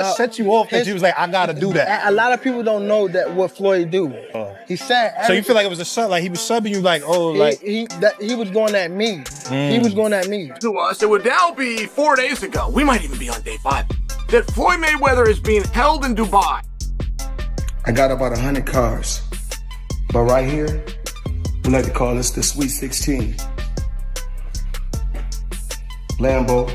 set you off that you was like, I gotta do that? A lot of people don't know that what Floyd do. He said. So you feel like it was a sub, like he was subbing you, like, oh, he was going at me. He was going at me. To us, it would now be 4 days ago. We might even be on day 5. That Floyd Mayweather is being held in Dubai. I got about 100 cars, but right here, we like to call this the Sweet 16. Lambo,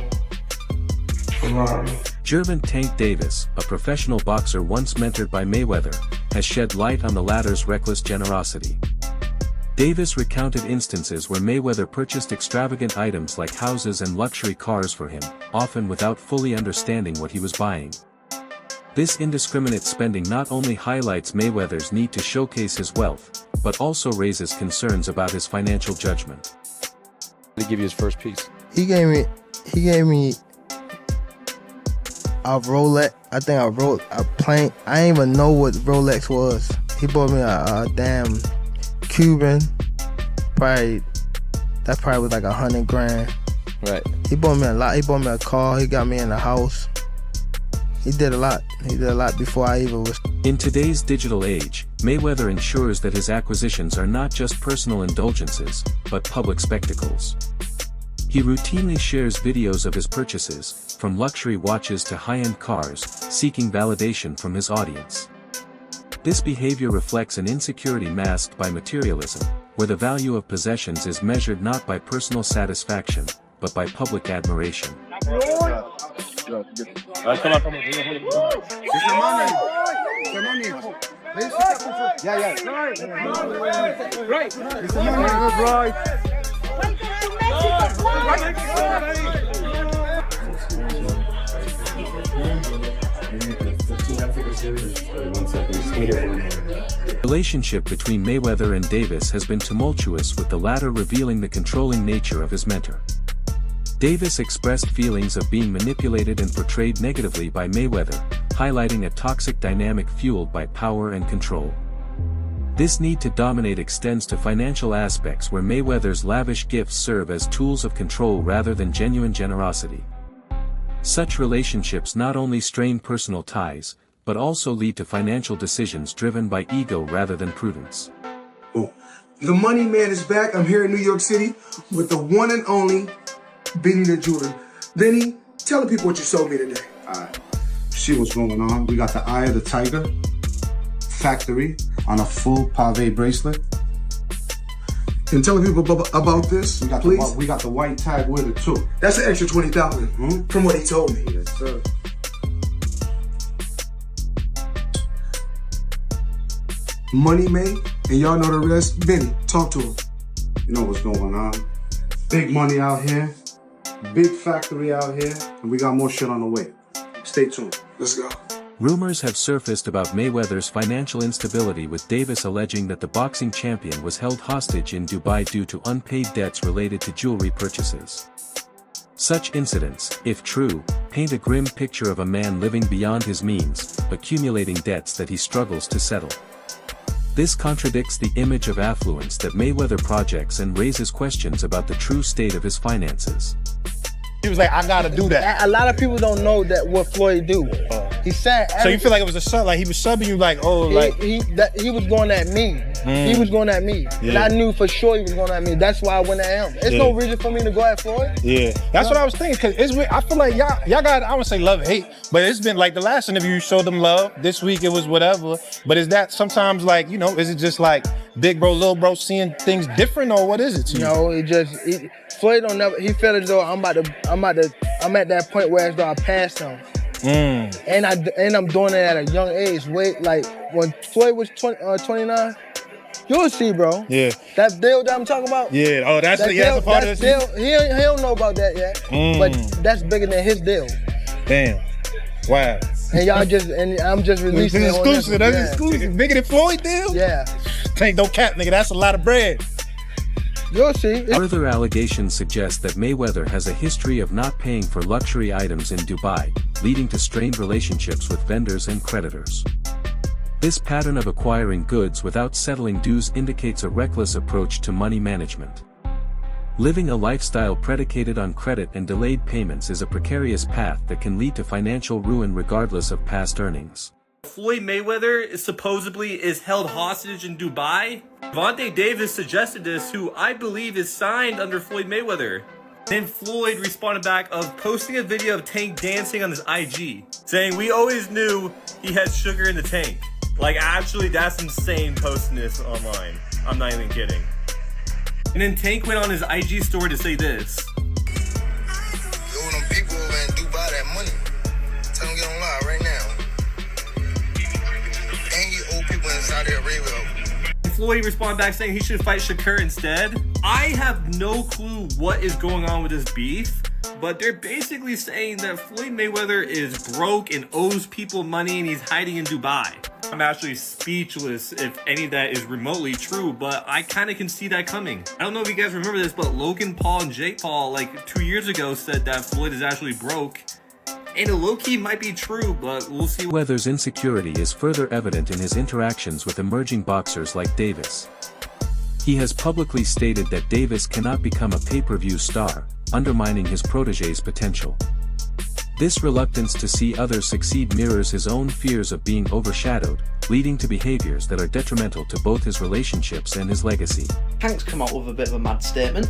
Ferrari. Gervonta Tank Davis, a professional boxer once mentored by Mayweather, has shed light on the latter's reckless generosity. Davis recounted instances where Mayweather purchased extravagant items like houses and luxury cars for him, often without fully understanding what he was buying. This indiscriminate spending not only highlights Mayweather's need to showcase his wealth, but also raises concerns about his financial judgment. Did he give you his first piece? He gave me a Rolex. I think a plane. I didn't even know what Rolex was. He bought me a damn Cuban. That probably was like 100 grand. Right. He bought me a lot. He bought me a car. He got me in the house. He did a lot. He did a lot before I even was. In today's digital age, Mayweather ensures that his acquisitions are not just personal indulgences, but public spectacles. He routinely shares videos of his purchases, from luxury watches to high-end cars, seeking validation from his audience. This behavior reflects an insecurity masked by materialism, where the value of possessions is measured not by personal satisfaction, but by public admiration. The relationship between Mayweather and Davis has been tumultuous, with the latter revealing the controlling nature of his mentor. Davis expressed feelings of being manipulated and portrayed negatively by Mayweather, highlighting a toxic dynamic fueled by power and control. This need to dominate extends to financial aspects, where Mayweather's lavish gifts serve as tools of control rather than genuine generosity. Such relationships not only strain personal ties, but also lead to financial decisions driven by ego rather than prudence. Oh. The Money Man is back. I'm here in New York City with the one and only Benny the Jeweler. Benny, tell the people what you sold me today. See what's going on. We got the Eye of the Tiger factory on a full pave bracelet. And tell the people about this, please. We got the white tag with it too. That's an extra 20,000 from what he told me. Yes, sir. Money made, and y'all know the rest. Benny, talk to him. You know what's going on. Big money out here, big factory out here, and we got more shit on the way. Stay tuned. Let's go. Rumors have surfaced about Mayweather's financial instability, with Davis alleging that the boxing champion was held hostage in Dubai due to unpaid debts related to jewelry purchases. Such incidents, if true, paint a grim picture of a man living beyond his means, accumulating debts that he struggles to settle. This contradicts the image of affluence that Mayweather projects and raises questions about the true state of his finances. He was like, I gotta do that. A lot of people don't know that what Floyd do. He said. So you feel like it was a sub, like he was subbing you, like, oh, like he was going at me. He was going at me, and I knew for sure he was going at me. That's why I went at him. There's no reason for me to go at Floyd. Yeah, that's what I was thinking. Cause I feel like y'all got, I wouldn't say love and hate, but it's been like the last interview you showed them love. This week it was whatever. But is that sometimes like, you know, is it just like big bro, little bro seeing things different, or what is it to you? No, Floyd don't never. He felt as though I'm at that point where as though I passed him. And I'm doing it at a young age. Wait, like when Floyd was 29, you'll see, bro. Yeah. That deal that I'm talking about. Yeah. Oh, that's a part of deal. He don't know about that yet. But that's bigger than his deal. Damn. Wow. And I'm just releasing it. Exclusive. That's exclusive. Bigger than Floyd deal. Yeah. Ain't no cap, nigga. That's a lot of bread. You'll see. Further allegations suggest that Mayweather has a history of not paying for luxury items in Dubai, leading to strained relationships with vendors and creditors. This pattern of acquiring goods without settling dues indicates a reckless approach to money management. Living a lifestyle predicated on credit and delayed payments is a precarious path that can lead to financial ruin regardless of past earnings. Floyd Mayweather supposedly is held hostage in Dubai. Gervonta Davis suggested this, who I believe is signed under Floyd Mayweather. Then Floyd responded back of posting a video of Tank dancing on his IG, saying, "We always knew he had sugar in the tank." Like, actually, that's insane posting this online. I'm not even kidding. And then Tank went on his IG story to say this. Yo, them people over in Dubai that money. Tell them get on live right now. And you old people in Saudi Arabia. Floyd responded back saying he should fight Shakur instead. I have no clue what is going on with this beef, but they're basically saying that Floyd Mayweather is broke and owes people money and he's hiding in Dubai. I'm actually speechless if any of that is remotely true, but I kind of can see that coming. I don't know if you guys remember this, but Logan Paul and Jake Paul like 2 years ago said that Floyd is actually broke. And a low-key might be true, but we'll see. Mayweather's insecurity is further evident in his interactions with emerging boxers like Davis. He has publicly stated that Davis cannot become a pay-per-view star, undermining his protege's potential. This reluctance to see others succeed mirrors his own fears of being overshadowed, leading to behaviors that are detrimental to both his relationships and his legacy. Tank's come out with a bit of a mad statement,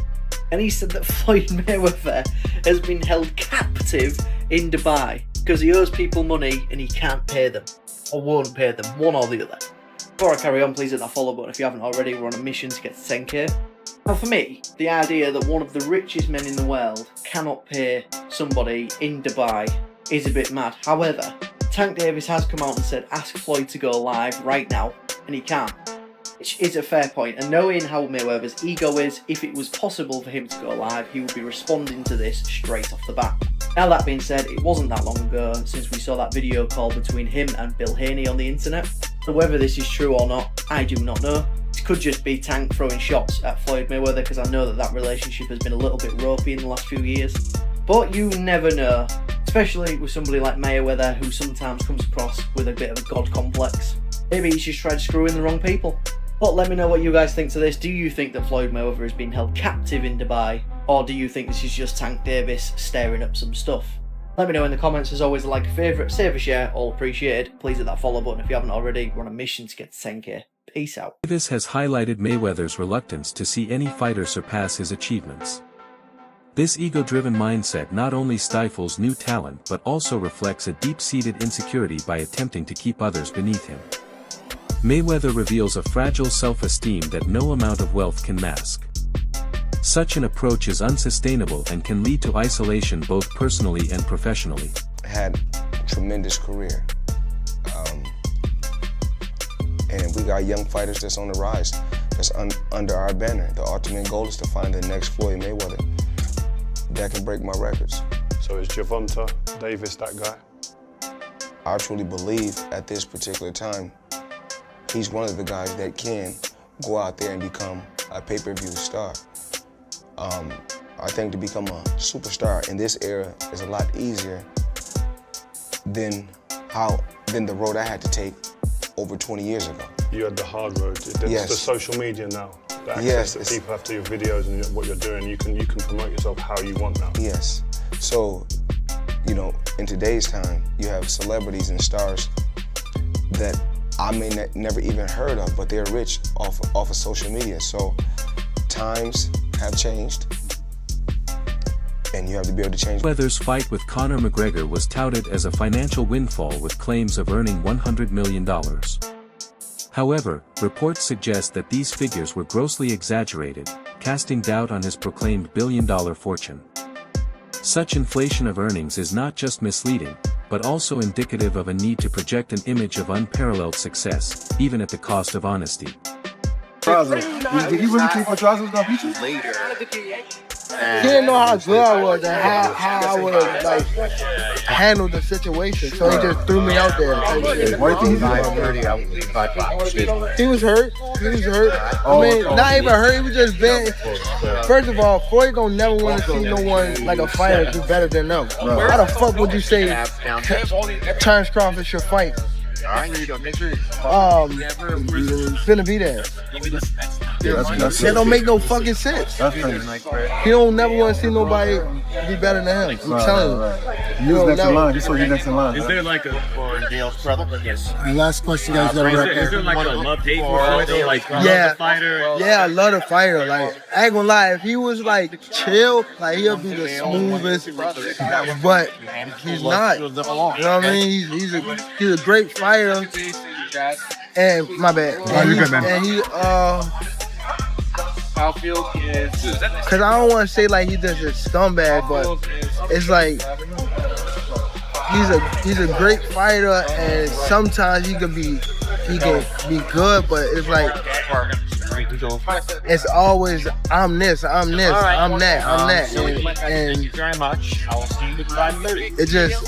and he said that Floyd Mayweather has been held captive in Dubai because he owes people money and he can't pay them, or won't pay them, one or the other. Before I carry on, please hit that follow button if you haven't already. We're on a mission to get to 10k. Now for me, the idea that one of the richest men in the world cannot pay somebody in Dubai is a bit mad. However, Tank Davis has come out and said ask Floyd to go live right now, and he can't. Which is a fair point, and knowing how Mayweather's ego is, if it was possible for him to go live, he would be responding to this straight off the bat. Now that being said, it wasn't that long ago since we saw that video call between him and Bill Haney on the internet. So whether this is true or not, I do not know. It could just be Tank throwing shots at Floyd Mayweather, because I know that that relationship has been a little bit ropey in the last few years. But you never know, especially with somebody like Mayweather who sometimes comes across with a bit of a god complex. Maybe he's just tried to screw in the wrong people. But let me know what you guys think to this. Do you think that Floyd Mayweather has been held captive in Dubai? Or do you think this is just Tank Davis stirring up some stuff? Let me know in the comments. As always, a like, a favourite, save a share, all appreciated. Please hit that follow button if you haven't already. We're on a mission to get to 10k. Peace out. Davis has highlighted Mayweather's reluctance to see any fighter surpass his achievements. This ego-driven mindset not only stifles new talent but also reflects a deep-seated insecurity by attempting to keep others beneath him. Mayweather reveals a fragile self-esteem that no amount of wealth can mask. Such an approach is unsustainable and can lead to isolation both personally and professionally. Had a tremendous career. And we got young fighters that's on the rise, that's under our banner. The ultimate goal is to find the next Floyd Mayweather that can break my records. So is Gervonta Davis that guy? I truly believe at this particular time, he's one of the guys that can go out there and become a pay-per-view star. I think to become a superstar in this era is a lot easier than the road I had to take over 20 years ago. You had the hard road. It's Yes. the social media now. The access Yes, that it's- people have to your videos and what you're doing. You can promote yourself how you want now. Yes. So, you know, in today's time, you have celebrities and stars that I may never even heard of, but they're rich off of social media. So times have changed, and you have to be able to change. Mayweather's fight with Conor McGregor was touted as a financial windfall with claims of earning $100 million. However, reports suggest that these figures were grossly exaggerated, casting doubt on his proclaimed billion-dollar fortune. Such inflation of earnings is not just misleading, but also indicative of a need to project an image of unparalleled success, even at the cost of honesty. Did he really think Petraza was gonna beat you? Later. He didn't know how good I was and how I would like handle the situation, so he just threw me out there. He was hurt. He was hurt. I mean, not even hurt. He was just bad. First of all, Floyd don't never want to see no one like a fighter do better than them. How the fuck would you say Terrence Crawford should fight? It's gonna be there. That don't make no fucking sense. He don't never want to see nobody be better than him. I'm telling you. You was next in line. This was you next in line. Is there like a Dale's brother? Yes. And last question, guys. Got to wrap Is there like a love-hate for Floyd? Like, love the fighter? Yeah, I love the fighter. Like, I ain't gonna lie, if he was like chill, like he'll be the smoothest. But he's not. You know what I mean? He's a great fighter. And my bad. And he cause I don't want to say like he's just a scumbag, but it's like he's a great fighter, and sometimes he can be good, but it's like it's always I'm this, I'm that, and Thank you very much. I will see you at 5:30. it just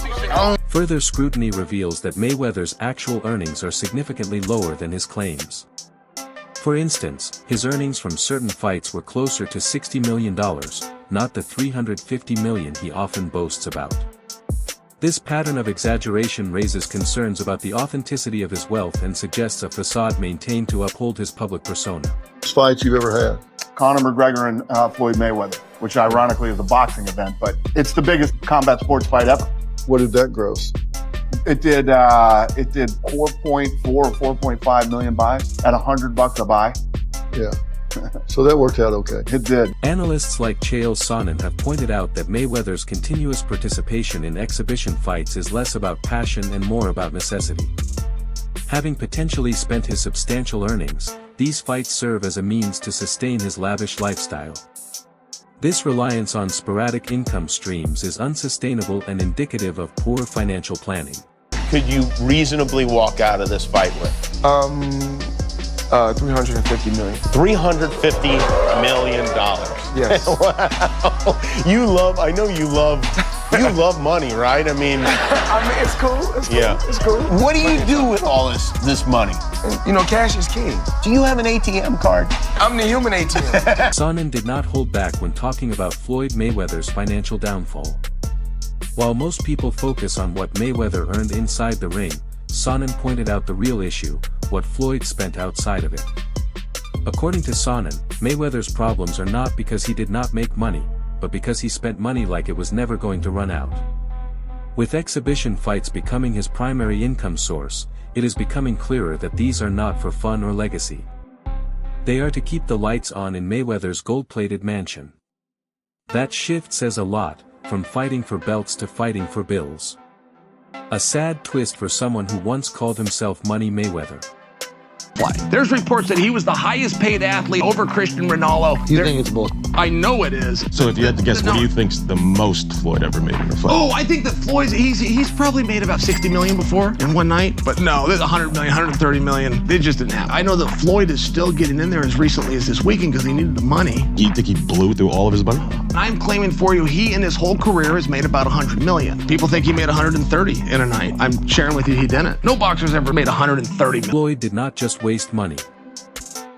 Further scrutiny reveals that Mayweather's actual earnings are significantly lower than his claims. For instance, his earnings from certain fights were closer to $60 million, not the $350 million he often boasts about. This pattern of exaggeration raises concerns about the authenticity of his wealth and suggests a facade maintained to uphold his public persona. Fights you've ever had? Conor McGregor and Floyd Mayweather, which ironically is a boxing event, but it's the biggest combat sports fight ever. What did that gross? It did 4.4 or 4.5 million buys at $100 a buy. Yeah. So that worked out okay. It did. Analysts like Chael Sonnen have pointed out that Mayweather's continuous participation in exhibition fights is less about passion and more about necessity. Having potentially spent his substantial earnings, these fights serve as a means to sustain his lavish lifestyle. This reliance on sporadic income streams is unsustainable and indicative of poor financial planning. Could you reasonably walk out of this fight with? 350 million. $350 million. Yes. Wow. I know you love money, right? I mean, it's cool. It's cool. Yeah. It's cool. What do you do with all this money? You know, cash is king. Do you have an ATM card? I'm the human ATM. Sonnen did not hold back when talking about Floyd Mayweather's financial downfall. While most people focus on what Mayweather earned inside the ring, Sonnen pointed out the real issue, what Floyd spent outside of it. According to Sonnen, Mayweather's problems are not because he did not make money, but because he spent money like it was never going to run out. With exhibition fights becoming his primary income source, it is becoming clearer that these are not for fun or legacy. They are to keep the lights on in Mayweather's gold-plated mansion. That shift says a lot, from fighting for belts to fighting for bills. A sad twist for someone who once called himself Money Mayweather. There's reports that he was the highest paid athlete over Cristiano Ronaldo. You think it's bull? I know it is. So if you had to guess, what do you think's the most Floyd ever made in a fight? Oh, I think that Floyd's, he's probably made about 60 million before in one night. But no, there's 100 million, 130 million. They just didn't have. I know that Floyd is still getting in there as recently as this weekend because he needed the money. You think he blew through all of his money? I'm claiming for you, he in his whole career has made about 100 million. People think he made 130 in a night. I'm sharing with you he didn't. No boxer's ever made 130 million. Floyd did not just waste money.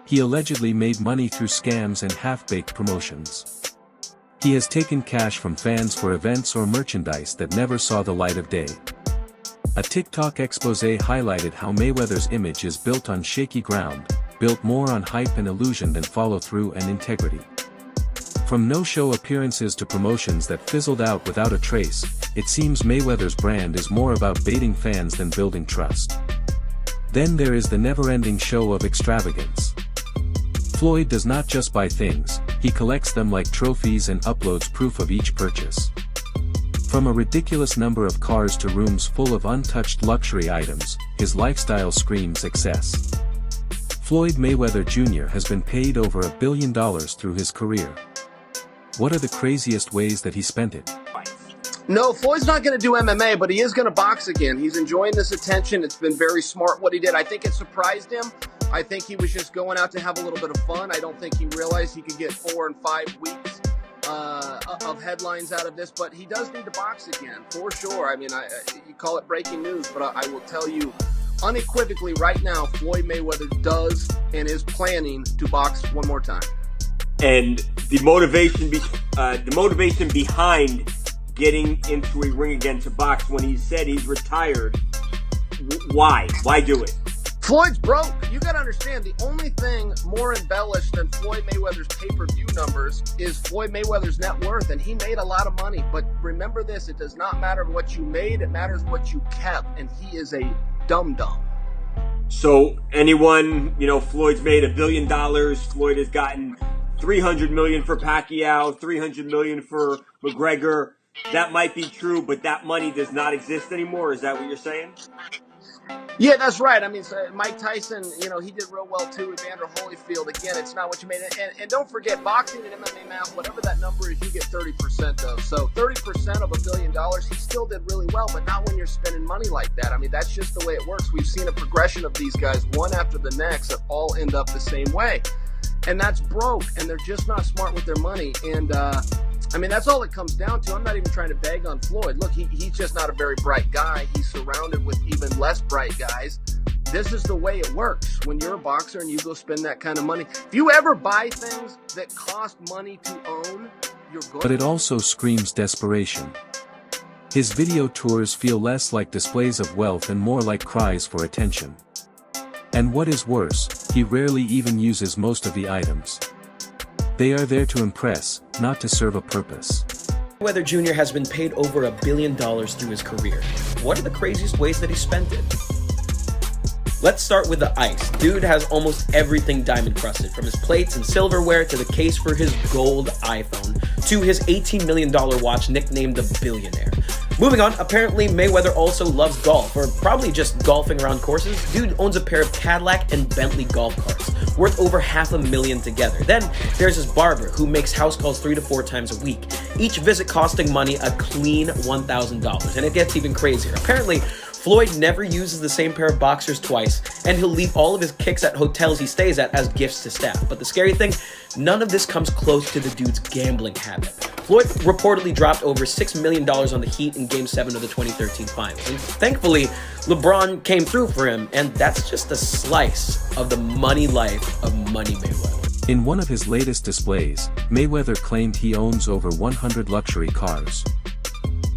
He allegedly made money through scams and half-baked promotions. He has taken cash from fans for events or merchandise that never saw the light of day. A TikTok expose highlighted how Mayweather's image is built on shaky ground, built more on hype and illusion than follow-through and integrity. From no-show appearances to promotions that fizzled out without a trace, it seems Mayweather's brand is more about baiting fans than building trust. Then there is the never-ending show of extravagance. Floyd does not just buy things, he collects them like trophies and uploads proof of each purchase. From a ridiculous number of cars to rooms full of untouched luxury items, his lifestyle screams excess. Floyd Mayweather Jr. has been paid over $1 billion through his career. What are the craziest ways that he spent it? No, Floyd's not going to do MMA, but he is going to box again. He's enjoying this attention. It's been very smart what he did. I think it surprised him. I think he was just going out to have a little bit of fun. I don't think he realized he could get 4 and 5 weeks of headlines out of this, but he does need to box again, for sure. I mean, you call it breaking news, but I will tell you unequivocally right now, Floyd Mayweather does and is planning to box one more time. And the motivation behind getting into a ring again to box when he said he's retired, why do it? Floyd's broke. You got to understand, the only thing more embellished than Floyd Mayweather's pay-per-view numbers is Floyd Mayweather's net worth, and he made a lot of money. But remember this, it does not matter what you made, it matters what you kept, and he is a dum-dum. So anyone, Floyd's made $1 billion. Floyd has gotten $300 million for Pacquiao, $300 million for McGregor. That might be true, but that money does not exist anymore. Is that what you're saying? Yeah, that's right. I mean, so Mike Tyson, he did real well too with Evander Holyfield. Again, it's not what you made. And don't forget, boxing and MMA math, whatever that number is, you get 30% of. So 30% of $1 billion, he still did really well, but not when you're spending money like that. I mean, that's just the way it works. We've seen a progression of these guys, one after the next, that all end up the same way. And that's broke, and they're just not smart with their money. And, I mean, that's all it comes down to. I'm not even trying to bag on Floyd. Look, he's just not a very bright guy. He's surrounded with even less bright guys. This is the way it works when you're a boxer and you go spend that kind of money. If you ever buy things that cost money to own, you're good. But it also screams desperation. His video tours feel less like displays of wealth and more like cries for attention. And what is worse, he rarely even uses most of the items. They are there to impress, not to serve a purpose. Mayweather Jr. has been paid over $1 billion through his career. What are the craziest ways that he spent it? Let's start with the ice. Dude has almost everything diamond crusted, from his plates and silverware to the case for his gold iPhone, to his $18 million watch nicknamed the Billionaire. Moving on, apparently Mayweather also loves golf, or probably just golfing around courses. Dude owns a pair of Cadillac and Bentley golf carts, worth over $500,000 together. Then there's his barber, who makes house calls 3 to 4 times a week, each visit costing money a clean $1,000. And it gets even crazier. Apparently, Floyd never uses the same pair of boxers twice, and he'll leave all of his kicks at hotels he stays at as gifts to staff. But the scary thing, none of this comes close to the dude's gambling habit. Floyd reportedly dropped over $6 million on the Heat in Game 7 of the 2013 Finals. And thankfully, LeBron came through for him, and that's just a slice of the money life of Money Mayweather. In one of his latest displays, Mayweather claimed he owns over 100 luxury cars.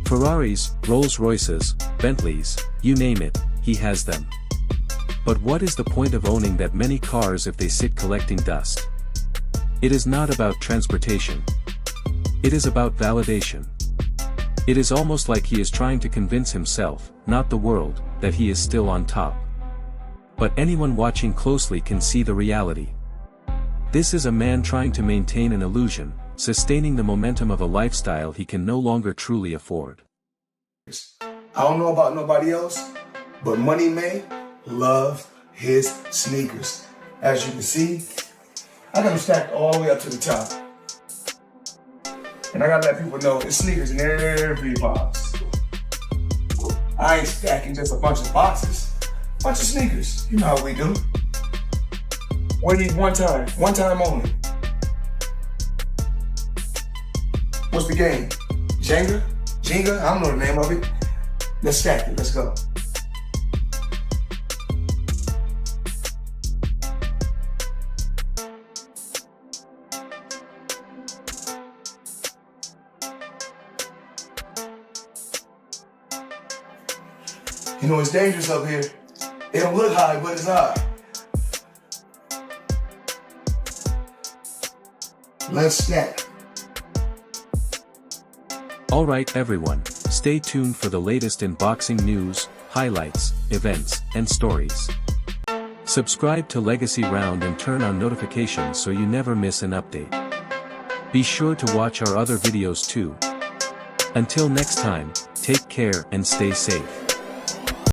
Ferraris, Rolls-Royces, Bentleys, you name it, he has them. But what is the point of owning that many cars if they sit collecting dust? It is not about transportation. It is about validation. It is almost like he is trying to convince himself, not the world, that he is still on top. But anyone watching closely can see the reality. This is a man trying to maintain an illusion, sustaining the momentum of a lifestyle he can no longer truly afford. I don't know about nobody else, but Money May loves his sneakers. As you can see, I got them stacked all the way up to the top. And I gotta let people know it's sneakers in every box. I ain't stacking just a bunch of boxes, bunch of sneakers. You know how we do. We need one time only. What's the game? Jenga? I don't know the name of it. Let's stack it, let's go. You know, it's dangerous up here. It don't look high, but it's high. Let's stack. Alright everyone, stay tuned for the latest in boxing news, highlights, events, and stories. Subscribe to Legacy Round and turn on notifications so you never miss an update. Be sure to watch our other videos too. Until next time, take care and stay safe.